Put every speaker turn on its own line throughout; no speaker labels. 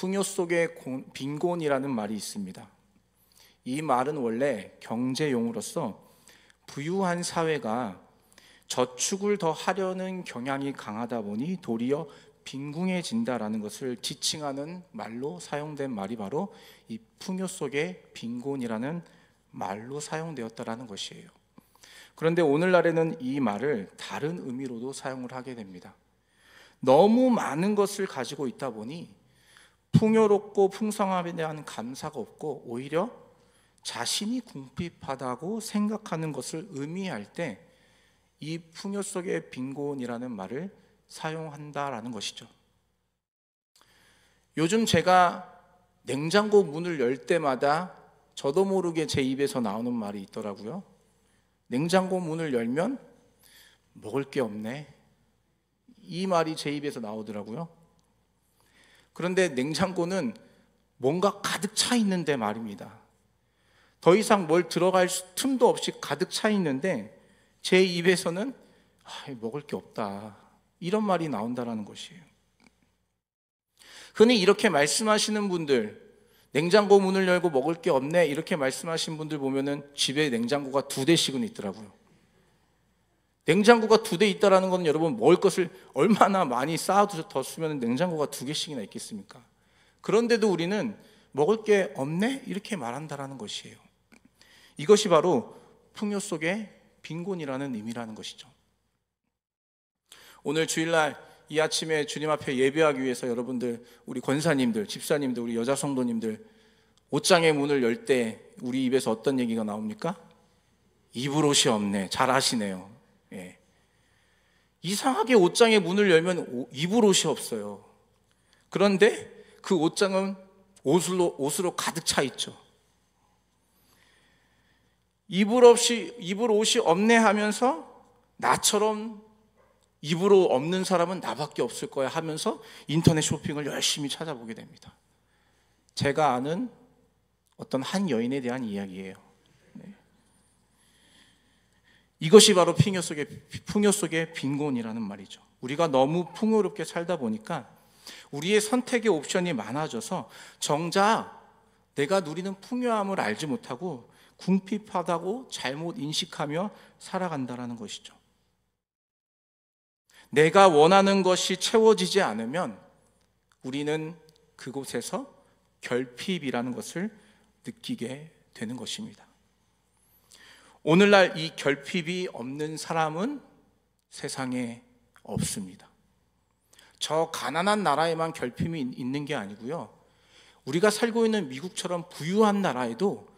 풍요 속의 빈곤이라는 말이 있습니다. 이 말은 원래 경제용어로서 부유한 사회가 저축을 더 하려는 경향이 강하다 보니 도리어 빈궁해진다라는 것을 지칭하는 말로 사용된 말이 바로 이 풍요 속의 빈곤이라는 말로 사용되었다라는 것이에요. 그런데 오늘날에는 이 말을 다른 의미로도 사용을 하게 됩니다. 너무 많은 것을 가지고 있다 보니 풍요롭고 풍성함에 대한 감사가 없고 오히려 자신이 궁핍하다고 생각하는 것을 의미할 때 이 풍요 속의 빈곤이라는 말을 사용한다라는 것이죠. 요즘 제가 냉장고 문을 열 때마다 저도 모르게 제 입에서 나오는 말이 있더라고요. 냉장고 문을 열면 먹을 게 없네. 이 말이 제 입에서 나오더라고요. 그런데 냉장고는 뭔가 가득 차 있는데 말입니다. 더 이상 뭘 들어갈 틈도 없이 가득 차 있는데 제 입에서는 먹을 게 없다, 이런 말이 나온다라는 것이에요. 흔히 이렇게 말씀하시는 분들, 냉장고 문을 열고 먹을 게 없네 이렇게 말씀하시는 분들 보면은 집에 냉장고가 2대씩은 있더라고요. 냉장고가 2대 있다라는 건 여러분, 먹을 것을 얼마나 많이 쌓아뒀으면 냉장고가 2개씩이나 있겠습니까? 그런데도 우리는 먹을 게 없네 이렇게 말한다라는 것이에요. 이것이 바로 풍요 속의 빈곤이라는 의미라는 것이죠. 오늘 주일날 이 아침에 주님 앞에 예배하기 위해서 여러분들, 우리 권사님들, 집사님들, 우리 여자 성도님들 옷장의 문을 열 때 우리 입에서 어떤 얘기가 나옵니까? 입을 옷이 없네. 잘 아시네요. 예. 이상하게 옷장의 문을 열면 입을 옷이 없어요. 그런데 그 옷장은 옷으로 가득 차 있죠. 입을 옷이 없네 하면서 나처럼 입으로 없는 사람은 나밖에 없을 거야 하면서 인터넷 쇼핑을 열심히 찾아보게 됩니다. 제가 아는 어떤 한 여인에 대한 이야기예요. 네. 이것이 바로 풍요 속의 빈곤이라는 말이죠. 우리가 너무 풍요롭게 살다 보니까 우리의 선택의 옵션이 많아져서 정작 내가 누리는 풍요함을 알지 못하고 궁핍하다고 잘못 인식하며 살아간다는 것이죠. 내가 원하는 것이 채워지지 않으면 우리는 그곳에서 결핍이라는 것을 느끼게 되는 것입니다. 오늘날 이 결핍이 없는 사람은 세상에 없습니다. 저 가난한 나라에만 결핍이 있는 게 아니고요, 우리가 살고 있는 미국처럼 부유한 나라에도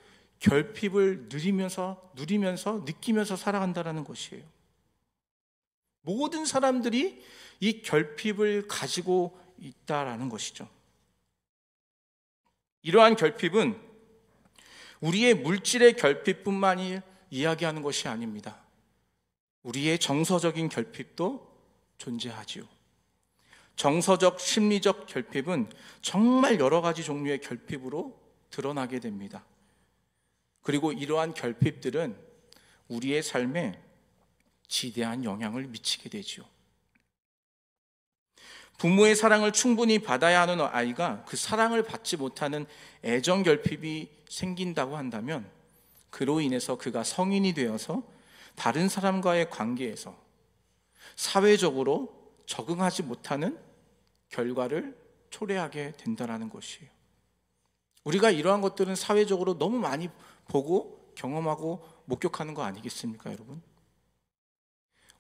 결핍을 누리면서 느끼면서 살아간다는 것이에요. 모든 사람들이 이 결핍을 가지고 있다라는 것이죠. 이러한 결핍은 우리의 물질의 결핍뿐만이 이야기하는 것이 아닙니다. 우리의 정서적인 결핍도 존재하지요. 정서적, 심리적 결핍은 정말 여러 가지 종류의 결핍으로 드러나게 됩니다. 그리고 이러한 결핍들은 우리의 삶에 지대한 영향을 미치게 되지요. 부모의 사랑을 충분히 받아야 하는 아이가 그 사랑을 받지 못하는 애정 결핍이 생긴다고 한다면 그로 인해서 그가 성인이 되어서 다른 사람과의 관계에서 사회적으로 적응하지 못하는 결과를 초래하게 된다는 것이에요. 우리가 이러한 것들은 사회적으로 너무 많이 보고 경험하고 목격하는 거 아니겠습니까, 여러분?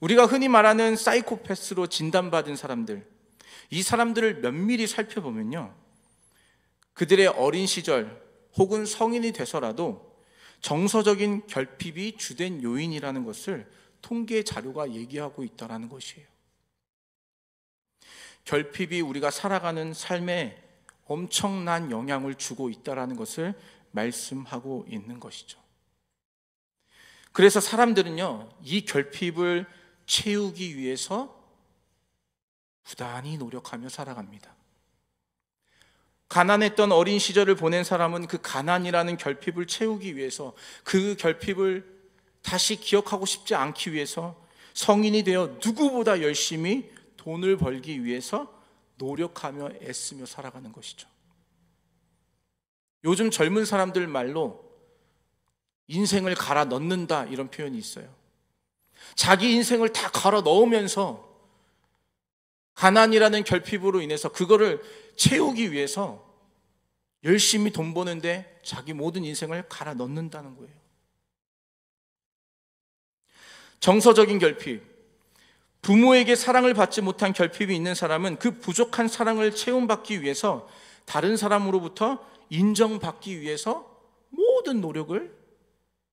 우리가 흔히 말하는 사이코패스로 진단받은 사람들, 이 사람들을 면밀히 살펴보면요, 그들의 어린 시절 혹은 성인이 돼서라도 정서적인 결핍이 주된 요인이라는 것을 통계 자료가 얘기하고 있다는 것이에요. 결핍이 우리가 살아가는 삶에 엄청난 영향을 주고 있다는 것을 말씀하고 있는 것이죠. 그래서 사람들은요, 이 결핍을 채우기 위해서 부단히 노력하며 살아갑니다. 가난했던 어린 시절을 보낸 사람은 그 가난이라는 결핍을 채우기 위해서, 그 결핍을 다시 기억하고 싶지 않기 위해서 성인이 되어 누구보다 열심히 돈을 벌기 위해서 노력하며 애쓰며 살아가는 것이죠. 요즘 젊은 사람들 말로 인생을 갈아 넣는다 이런 표현이 있어요. 자기 인생을 다 갈아 넣으면서 가난이라는 결핍으로 인해서 그거를 채우기 위해서 열심히 돈 버는데 자기 모든 인생을 갈아 넣는다는 거예요. 정서적인 결핍, 부모에게 사랑을 받지 못한 결핍이 있는 사람은 그 부족한 사랑을 채움받기 위해서 다른 사람으로부터 인정받기 위해서 모든 노력을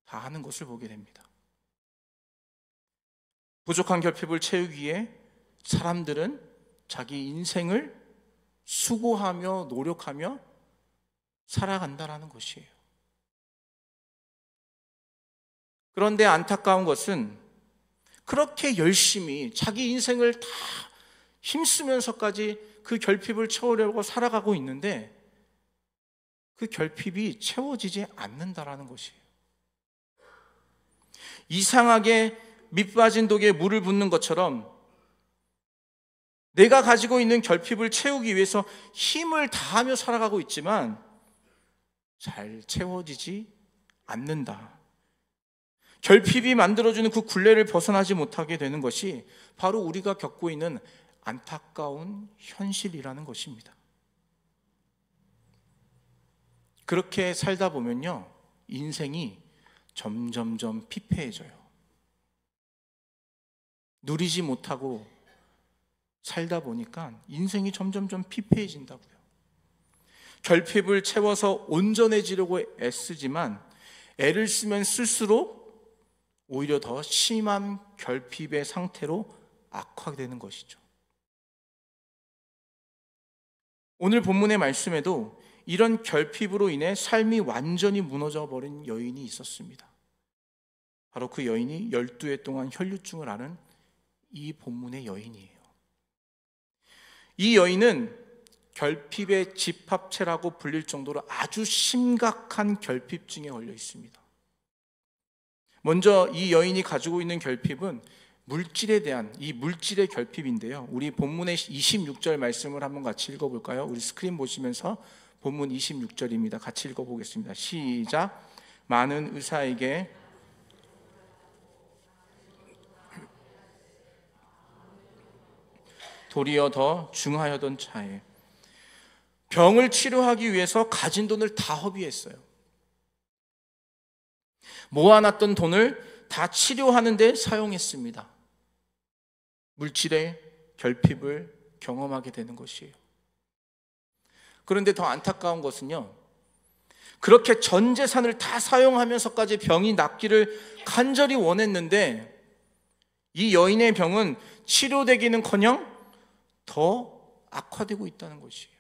다하는 것을 보게 됩니다. 부족한 결핍을 채우기 위해 사람들은 자기 인생을 수고하며 노력하며 살아간다라는 것이에요. 그런데 안타까운 것은 그렇게 열심히 자기 인생을 다 힘쓰면서까지 그 결핍을 채우려고 살아가고 있는데 그 결핍이 채워지지 않는다라는 것이에요. 이상하게 밑빠진 독에 물을 붓는 것처럼 내가 가지고 있는 결핍을 채우기 위해서 힘을 다하며 살아가고 있지만 잘 채워지지 않는다. 결핍이 만들어주는 그 굴레를 벗어나지 못하게 되는 것이 바로 우리가 겪고 있는 안타까운 현실이라는 것입니다. 그렇게 살다 보면요, 인생이 점점점 피폐해져요. 누리지 못하고 살다 보니까 인생이 점점점 피폐해진다고요. 결핍을 채워서 온전해지려고 애쓰지만 애를 쓰면 쓸수록 오히려 더 심한 결핍의 상태로 악화되는 것이죠. 오늘 본문의 말씀에도 이런 결핍으로 인해 삶이 완전히 무너져 버린 여인이 있었습니다. 바로 그 여인이 12해 동안 혈류증을 앓은 이 본문의 여인이에요. 이 여인은 결핍의 집합체라고 불릴 정도로 아주 심각한 결핍증에 걸려 있습니다. 먼저 이 여인이 가지고 있는 결핍은 물질에 대한 이 물질의 결핍인데요. 우리 본문의 26절 말씀을 한번 같이 읽어볼까요? 우리 스크린 보시면서 본문 26절입니다. 같이 읽어보겠습니다. 시작. 많은 의사에게 도리어 더 중하여던 차에 병을 치료하기 위해서 가진 돈을 다 허비했어요. 모아놨던 돈을 다 치료하는 데 사용했습니다. 물질의 결핍을 경험하게 되는 것이에요. 그런데 더 안타까운 것은요, 그렇게 전 재산을 다 사용하면서까지 병이 낫기를 간절히 원했는데 이 여인의 병은 치료되기는커녕 더 악화되고 있다는 것이에요.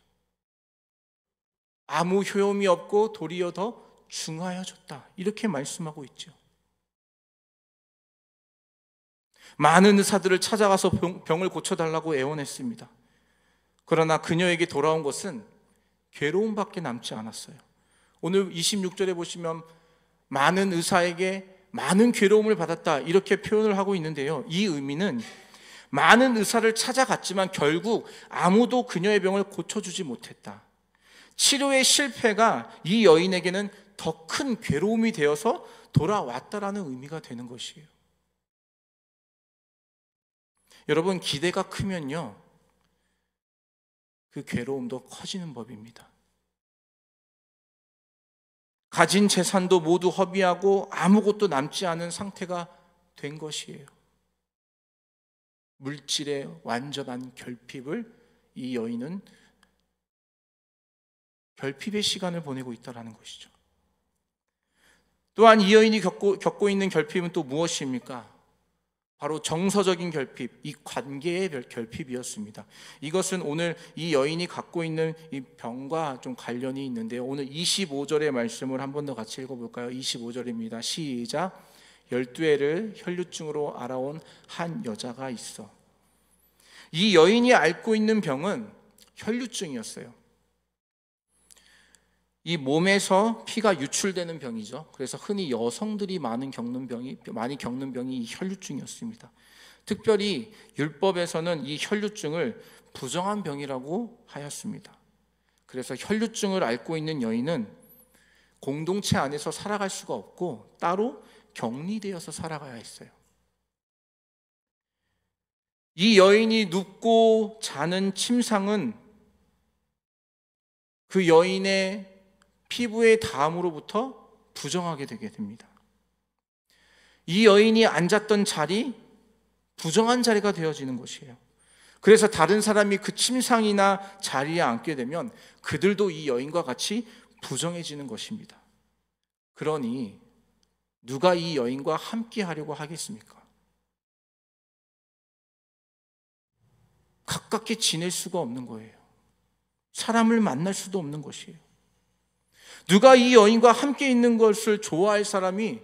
아무 효험이 없고 도리어 더 중하여졌다, 이렇게 말씀하고 있죠. 많은 의사들을 찾아가서 병을 고쳐달라고 애원했습니다. 그러나 그녀에게 돌아온 것은 괴로움밖에 남지 않았어요. 오늘 26절에 보시면 많은 의사에게 많은 괴로움을 받았다, 이렇게 표현을 하고 있는데요, 이 의미는 많은 의사를 찾아갔지만 결국 아무도 그녀의 병을 고쳐주지 못했다. 치료의 실패가 이 여인에게는 더 큰 괴로움이 되어서 돌아왔다라는 의미가 되는 것이에요. 여러분, 기대가 크면요, 그 괴로움도 커지는 법입니다. 가진 재산도 모두 허비하고 아무것도 남지 않은 상태가 된 것이에요. 물질의 완전한 결핍을 이 여인은 결핍의 시간을 보내고 있다는 것이죠. 또한 이 여인이 겪고 있는 결핍은 또 무엇입니까? 바로 정서적인 결핍, 이 관계의 결핍이었습니다. 이것은 오늘 이 여인이 갖고 있는 이 병과 좀 관련이 있는데요, 오늘 25절의 말씀을 한 번 더 같이 읽어볼까요? 25절입니다. 시작. 12해를 혈류증으로 앓아온 한 여자가 있어. 이 여인이 앓고 있는 병은 혈류증이었어요. 이 몸에서 피가 유출되는 병이죠. 그래서 흔히 여성들이 많이 겪는 병이 이 혈류증이었습니다. 특별히 율법에서는 이 혈류증을 부정한 병이라고 하였습니다. 그래서 혈류증을 앓고 있는 여인은 공동체 안에서 살아갈 수가 없고 따로 격리되어서 살아가야 했어요. 이 여인이 눕고 자는 침상은 그 여인의 피부에 닿음으로부터 부정하게 되게 됩니다. 이 여인이 앉았던 자리, 부정한 자리가 되어지는 것이에요. 그래서 다른 사람이 그 침상이나 자리에 앉게 되면 그들도 이 여인과 같이 부정해지는 것입니다. 그러니 누가 이 여인과 함께 하려고 하겠습니까? 가깝게 지낼 수가 없는 거예요. 사람을 만날 수도 없는 것이에요. 누가 이 여인과 함께 있는 것을 좋아할 사람이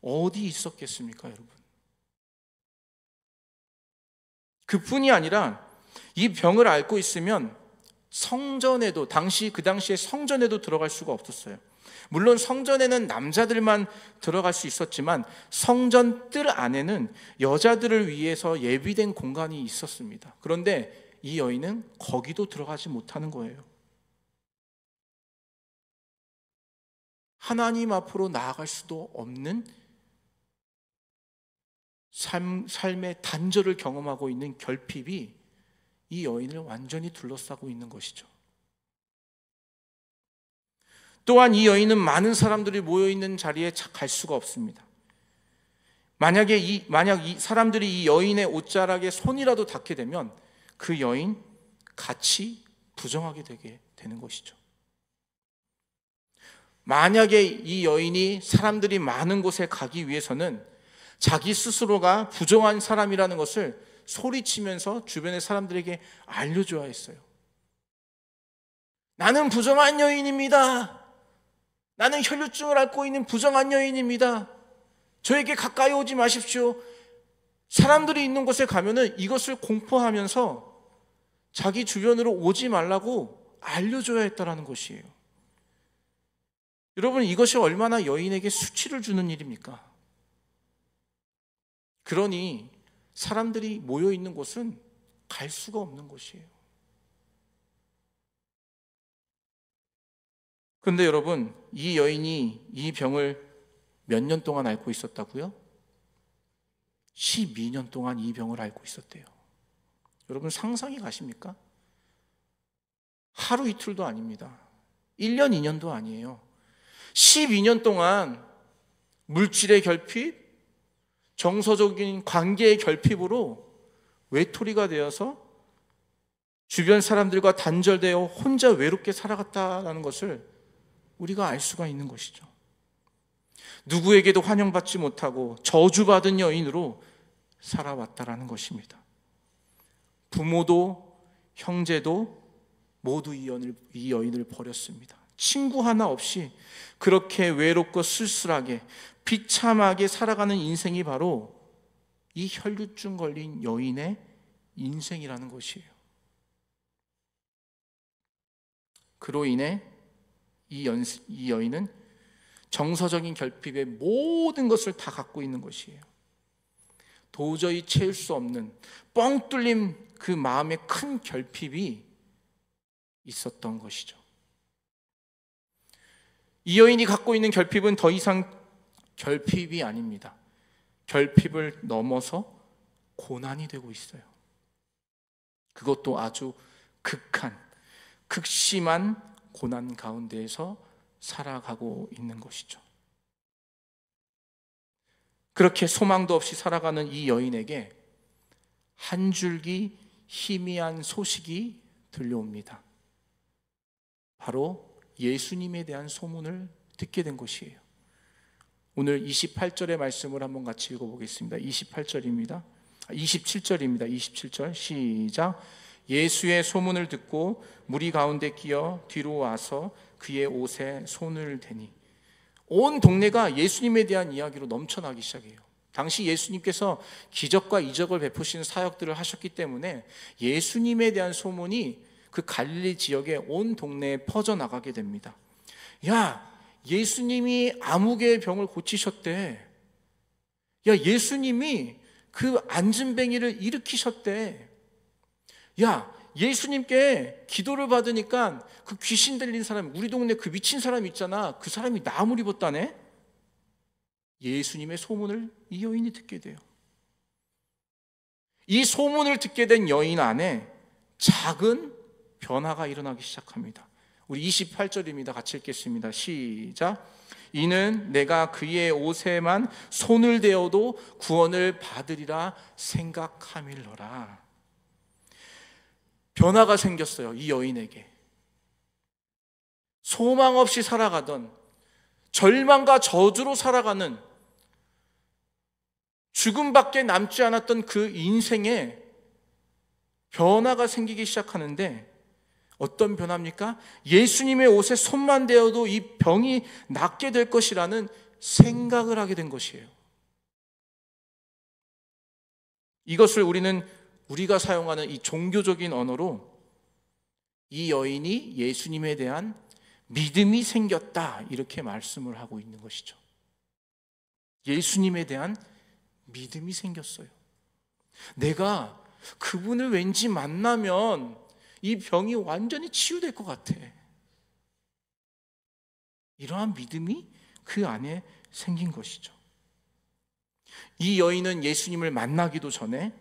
어디 있었겠습니까, 여러분? 그뿐이 아니라 이 병을 앓고 있으면 성전에도, 그 당시에 성전에도 들어갈 수가 없었어요. 물론 성전에는 남자들만 들어갈 수 있었지만 성전 뜰 안에는 여자들을 위해서 예비된 공간이 있었습니다. 그런데 이 여인은 거기도 들어가지 못하는 거예요. 하나님 앞으로 나아갈 수도 없는 삶의 단절을 경험하고 있는 결핍이 이 여인을 완전히 둘러싸고 있는 것이죠. 또한 이 여인은 많은 사람들이 모여있는 자리에 갈 수가 없습니다. 만약 이 사람들이 이 여인의 옷자락에 손이라도 닿게 되면 그 여인 같이 부정하게 되게 되는 것이죠. 만약에 이 여인이 사람들이 많은 곳에 가기 위해서는 자기 스스로가 부정한 사람이라는 것을 소리치면서 주변의 사람들에게 알려줘야 했어요. 나는 부정한 여인입니다. 나는 혈류증을 앓고 있는 부정한 여인입니다. 저에게 가까이 오지 마십시오. 사람들이 있는 곳에 가면은 이것을 공포하면서 자기 주변으로 오지 말라고 알려줘야 했다라는 것이에요. 여러분, 이것이 얼마나 여인에게 수치를 주는 일입니까? 그러니 사람들이 모여 있는 곳은 갈 수가 없는 곳이에요. 그런데 여러분, 이 여인이 이 병을 몇 년 동안 앓고 있었다고요? 12년 동안 이 병을 앓고 있었대요. 여러분, 상상이 가십니까? 하루 이틀도 아닙니다. 1년, 2년도 아니에요. 12년 동안 물질의 결핍, 정서적인 관계의 결핍으로 외톨이가 되어서 주변 사람들과 단절되어 혼자 외롭게 살아갔다는 것을 우리가 알 수가 있는 것이죠. 누구에게도 환영받지 못하고 저주받은 여인으로 살아왔다라는 것입니다. 부모도 형제도 모두 이 여인을 버렸습니다. 친구 하나 없이 그렇게 외롭고 쓸쓸하게 비참하게 살아가는 인생이 바로 이 혈류증 걸린 여인의 인생이라는 것이에요. 그로 인해 이 여인은 정서적인 결핍의 모든 것을 다 갖고 있는 것이에요. 도저히 채울 수 없는 뻥 뚫린 그 마음의 큰 결핍이 있었던 것이죠. 이 여인이 갖고 있는 결핍은 더 이상 결핍이 아닙니다. 결핍을 넘어서 고난이 되고 있어요. 그것도 아주 극심한 고난 가운데에서 살아가고 있는 것이죠. 그렇게 소망도 없이 살아가는 이 여인에게 한 줄기 희미한 소식이 들려옵니다. 바로 예수님에 대한 소문을 듣게 된 것이에요. 오늘 28절의 말씀을 한번 같이 읽어보겠습니다. 27절입니다. 27절 시작. 예수의 소문을 듣고 무리 가운데 끼어 뒤로 와서 그의 옷에 손을 대니 온 동네가 예수님에 대한 이야기로 넘쳐나기 시작해요. 당시 예수님께서 기적과 이적을 베푸시는 사역들을 하셨기 때문에 예수님에 대한 소문이 그 갈릴리 지역의 온 동네에 퍼져나가게 됩니다. 야, 예수님이 아무개의 병을 고치셨대. 야, 예수님이 그 안진뱅이를 일으키셨대. 야, 예수님께 기도를 받으니까 그 귀신 들린 사람, 우리 동네 그 미친 사람 있잖아, 그 사람이 나물 입었다네. 예수님의 소문을 이 여인이 듣게 돼요. 이 소문을 듣게 된 여인 안에 작은 변화가 일어나기 시작합니다. 우리 28절입니다. 같이 읽겠습니다. 시작. 이는 내가 그의 옷에만 손을 대어도 구원을 받으리라 생각함일러라. 변화가 생겼어요, 이 여인에게. 소망 없이 살아가던, 절망과 저주로 살아가는, 죽음밖에 남지 않았던 그 인생에 변화가 생기기 시작하는데, 어떤 변화입니까? 예수님의 옷에 손만 대어도 이 병이 낫게 될 것이라는 생각을 하게 된 것이에요. 이것을 우리가 사용하는 이 종교적인 언어로 이 여인이 예수님에 대한 믿음이 생겼다, 이렇게 말씀을 하고 있는 것이죠. 예수님에 대한 믿음이 생겼어요. 내가 그분을 왠지 만나면 이 병이 완전히 치유될 것 같아. 이러한 믿음이 그 안에 생긴 것이죠. 이 여인은 예수님을 만나기도 전에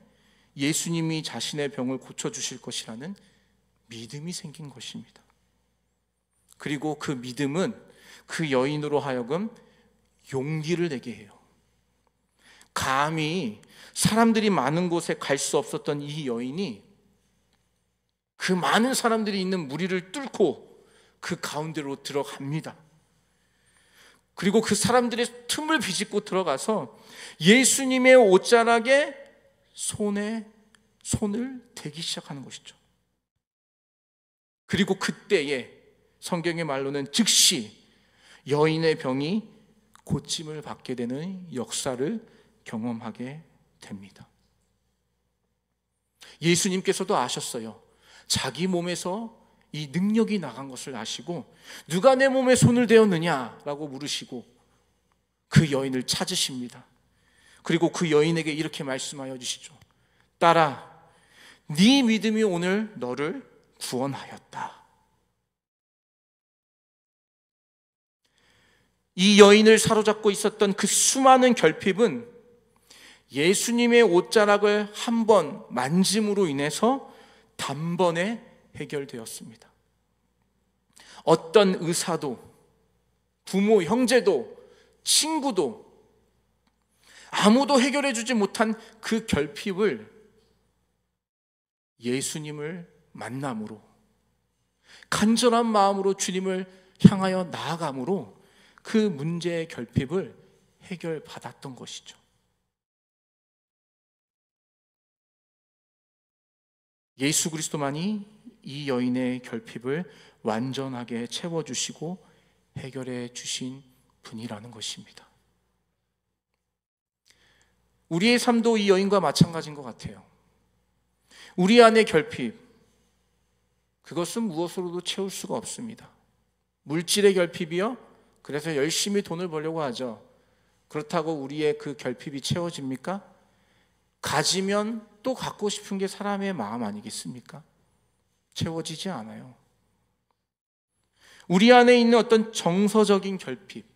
예수님이 자신의 병을 고쳐주실 것이라는 믿음이 생긴 것입니다. 그리고 그 믿음은 그 여인으로 하여금 용기를 내게 해요. 감히 사람들이 많은 곳에 갈 수 없었던 이 여인이 그 많은 사람들이 있는 무리를 뚫고 그 가운데로 들어갑니다. 그리고 그 사람들의 틈을 비집고 들어가서 예수님의 옷자락에 손을 대기 시작하는 것이죠. 그리고 그때에 성경의 말로는 즉시 여인의 병이 고침을 받게 되는 역사를 경험하게 됩니다. 예수님께서도 아셨어요. 자기 몸에서 이 능력이 나간 것을 아시고 누가 내 몸에 손을 대었느냐라고 물으시고 그 여인을 찾으십니다. 그리고 그 여인에게 이렇게 말씀하여 주시죠. 딸아, 네 믿음이 오늘 너를 구원하였다. 이 여인을 사로잡고 있었던 그 수많은 결핍은 예수님의 옷자락을 한 번 만짐으로 인해서 단번에 해결되었습니다. 어떤 의사도, 부모, 형제도, 친구도 아무도 해결해 주지 못한 그 결핍을 예수님을 만남으로, 간절한 마음으로 주님을 향하여 나아감으로 그 문제의 결핍을 해결받았던 것이죠. 예수 그리스도만이 이 여인의 결핍을 완전하게 채워주시고 해결해 주신 분이라는 것입니다. 우리의 삶도 이 여인과 마찬가지인 것 같아요. 우리 안의 결핍, 그것은 무엇으로도 채울 수가 없습니다. 물질의 결핍이요? 그래서 열심히 돈을 벌려고 하죠. 그렇다고 우리의 그 결핍이 채워집니까? 가지면 또 갖고 싶은 게 사람의 마음 아니겠습니까? 채워지지 않아요. 우리 안에 있는 어떤 정서적인 결핍,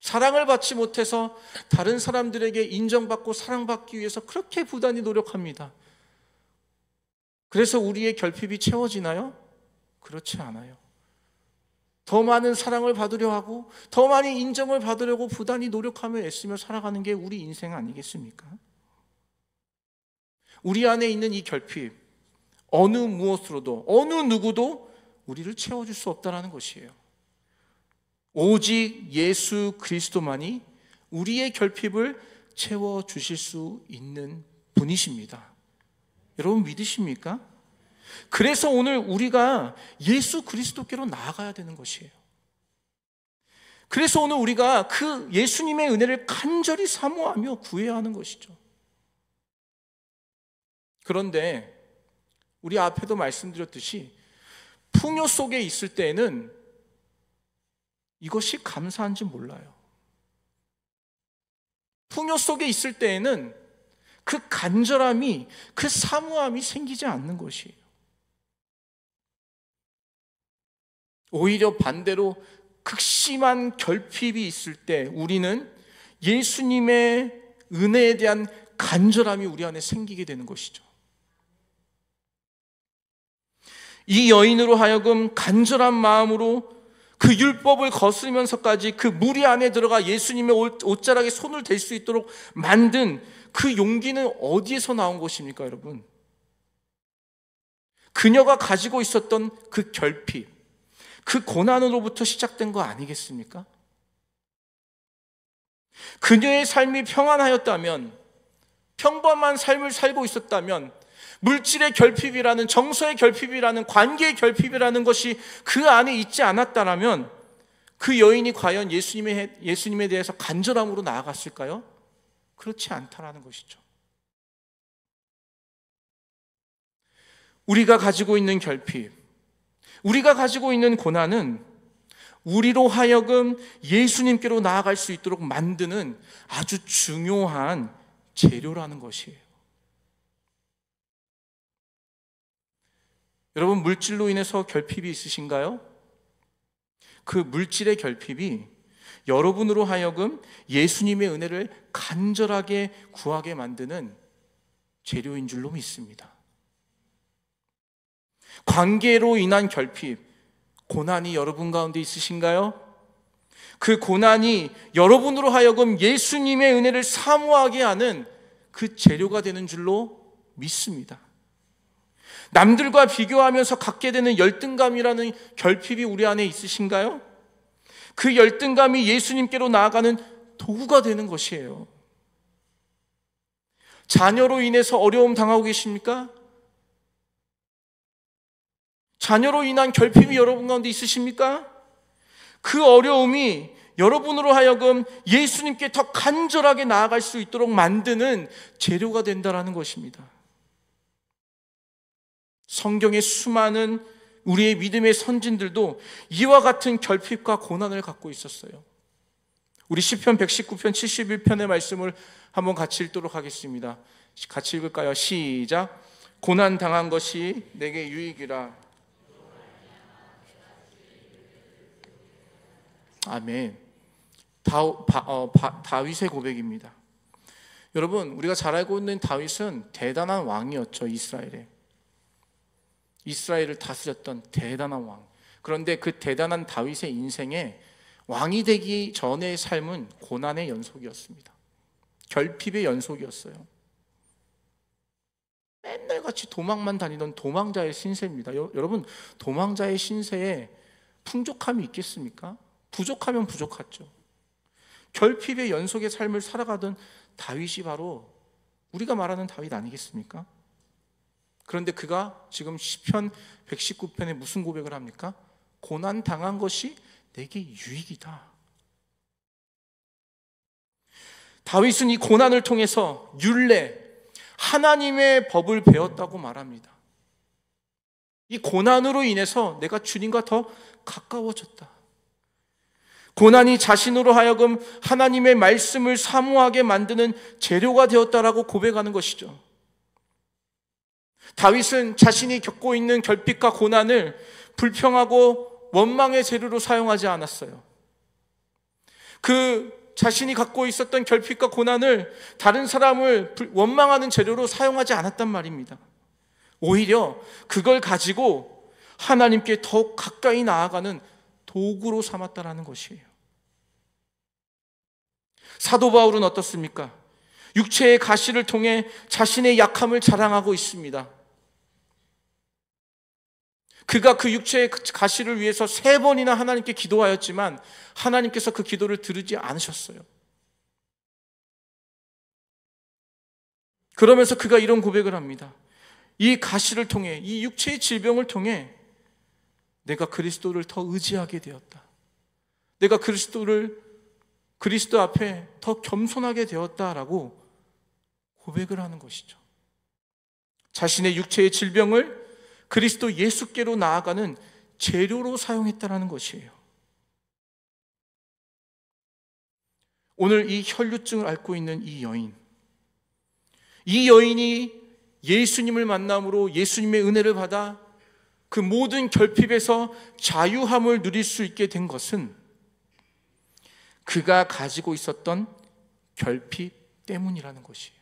사랑을 받지 못해서 다른 사람들에게 인정받고 사랑받기 위해서 그렇게 부단히 노력합니다. 그래서 우리의 결핍이 채워지나요? 그렇지 않아요. 더 많은 사랑을 받으려 하고 더 많이 인정을 받으려고 부단히 노력하며 애쓰며 살아가는 게 우리 인생 아니겠습니까? 우리 안에 있는 이 결핍, 어느 무엇으로도, 어느 누구도 우리를 채워줄 수 없다는 것이에요. 오직 예수 그리스도만이 우리의 결핍을 채워주실 수 있는 분이십니다. 여러분 믿으십니까? 그래서 오늘 우리가 예수 그리스도께로 나아가야 되는 것이에요. 그래서 오늘 우리가 그 예수님의 은혜를 간절히 사모하며 구해야 하는 것이죠. 그런데 우리 앞에도 말씀드렸듯이 풍요 속에 있을 때에는 이것이 감사한지 몰라요. 풍요 속에 있을 때에는 그 간절함이, 그 사모함이 생기지 않는 것이에요. 오히려 반대로 극심한 결핍이 있을 때 우리는 예수님의 은혜에 대한 간절함이 우리 안에 생기게 되는 것이죠. 이 여인으로 하여금 간절한 마음으로 그 율법을 거스르면서까지 그 무리 안에 들어가 예수님의 옷자락에 손을 댈 수 있도록 만든 그 용기는 어디에서 나온 것입니까, 여러분? 그녀가 가지고 있었던 그 결핍, 그 고난으로부터 시작된 거 아니겠습니까? 그녀의 삶이 평안하였다면, 평범한 삶을 살고 있었다면, 물질의 결핍이라는, 정서의 결핍이라는, 관계의 결핍이라는 것이 그 안에 있지 않았다면 그 여인이 과연 예수님에 대해서 간절함으로 나아갔을까요? 그렇지 않다라는 것이죠. 우리가 가지고 있는 결핍, 우리가 가지고 있는 고난은 우리로 하여금 예수님께로 나아갈 수 있도록 만드는 아주 중요한 재료라는 것이에요. 여러분, 물질로 인해서 결핍이 있으신가요? 그 물질의 결핍이 여러분으로 하여금 예수님의 은혜를 간절하게 구하게 만드는 재료인 줄로 믿습니다. 관계로 인한 결핍, 고난이 여러분 가운데 있으신가요? 그 고난이 여러분으로 하여금 예수님의 은혜를 사모하게 하는 그 재료가 되는 줄로 믿습니다. 남들과 비교하면서 갖게 되는 열등감이라는 결핍이 우리 안에 있으신가요? 그 열등감이 예수님께로 나아가는 도구가 되는 것이에요. 자녀로 인해서 어려움 당하고 계십니까? 자녀로 인한 결핍이 여러분 가운데 있으십니까? 그 어려움이 여러분으로 하여금 예수님께 더 간절하게 나아갈 수 있도록 만드는 재료가 된다는 것입니다. 성경의 수많은 우리의 믿음의 선진들도 이와 같은 결핍과 고난을 갖고 있었어요. 우리 시편 119편 71편의 말씀을 한번 같이 읽도록 하겠습니다. 같이 읽을까요? 시작. 고난 당한 것이 내게 유익이라. 아멘. 다윗의 고백입니다. 여러분, 우리가 잘 알고 있는 다윗은 대단한 왕이었죠. 이스라엘을 다스렸던 대단한 왕. 그런데 그 대단한 다윗의 인생에 왕이 되기 전의 삶은 고난의 연속이었습니다. 결핍의 연속이었어요. 맨날 같이 도망만 다니던 도망자의 신세입니다. 여러분, 도망자의 신세에 풍족함이 있겠습니까? 부족하면 부족하죠. 결핍의 연속의 삶을 살아가던 다윗이 바로 우리가 말하는 다윗 아니겠습니까? 그런데 그가 지금 시편 119편에 무슨 고백을 합니까? 고난 당한 것이 내게 유익이다. 다윗은 이 고난을 통해서 율례, 하나님의 법을 배웠다고 말합니다. 이 고난으로 인해서 내가 주님과 더 가까워졌다. 고난이 자신으로 하여금 하나님의 말씀을 사모하게 만드는 재료가 되었다라고 고백하는 것이죠. 다윗은 자신이 겪고 있는 결핍과 고난을 불평하고 원망의 재료로 사용하지 않았어요. 그 자신이 갖고 있었던 결핍과 고난을 다른 사람을 원망하는 재료로 사용하지 않았단 말입니다. 오히려 그걸 가지고 하나님께 더욱 가까이 나아가는 도구로 삼았다라는 것이에요. 사도 바울은 어떻습니까? 육체의 가시를 통해 자신의 약함을 자랑하고 있습니다. 그가 그 육체의 가시를 위해서 3번이나 하나님께 기도하였지만 하나님께서 그 기도를 들으지 않으셨어요. 그러면서 그가 이런 고백을 합니다. 이 가시를 통해, 이 육체의 질병을 통해 내가 그리스도를 더 의지하게 되었다. 내가 그리스도 앞에 더 겸손하게 되었다라고 고백을 하는 것이죠. 자신의 육체의 질병을 그리스도 예수께로 나아가는 재료로 사용했다라는 것이에요. 오늘 이 혈루증을 앓고 있는 이 여인이 예수님을 만남으로 예수님의 은혜를 받아 그 모든 결핍에서 자유함을 누릴 수 있게 된 것은 그가 가지고 있었던 결핍 때문이라는 것이에요.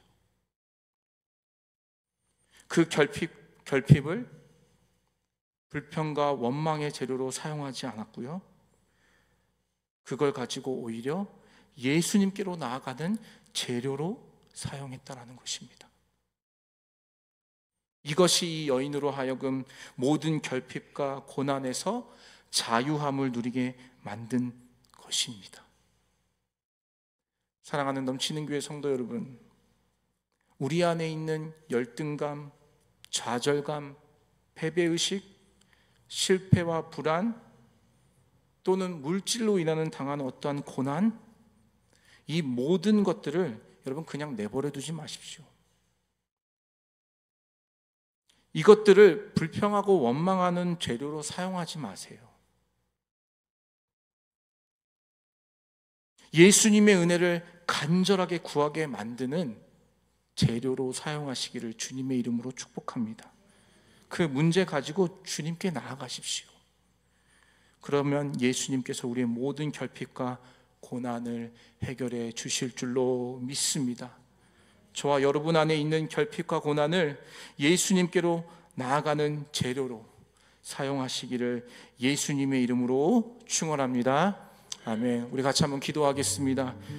그 결핍을 불평과 원망의 재료로 사용하지 않았고요. 그걸 가지고 오히려 예수님께로 나아가는 재료로 사용했다라는 것입니다. 이것이 이 여인으로 하여금 모든 결핍과 고난에서 자유함을 누리게 만든 것입니다. 사랑하는 넘치는 교회 성도 여러분, 우리 안에 있는 열등감, 좌절감, 패배의식, 실패와 불안, 또는 물질로 인하는 당하는 어떠한 고난, 이 모든 것들을 여러분 그냥 내버려 두지 마십시오. 이것들을 불평하고 원망하는 재료로 사용하지 마세요. 예수님의 은혜를 간절하게 구하게 만드는 재료로 사용하시기를 주님의 이름으로 축복합니다. 그 문제 가지고 주님께 나아가십시오. 그러면 예수님께서 우리의 모든 결핍과 고난을 해결해 주실 줄로 믿습니다. 저와 여러분 안에 있는 결핍과 고난을 예수님께로 나아가는 재료로 사용하시기를 예수님의 이름으로 축원합니다. 아멘. 우리 같이 한번 기도하겠습니다.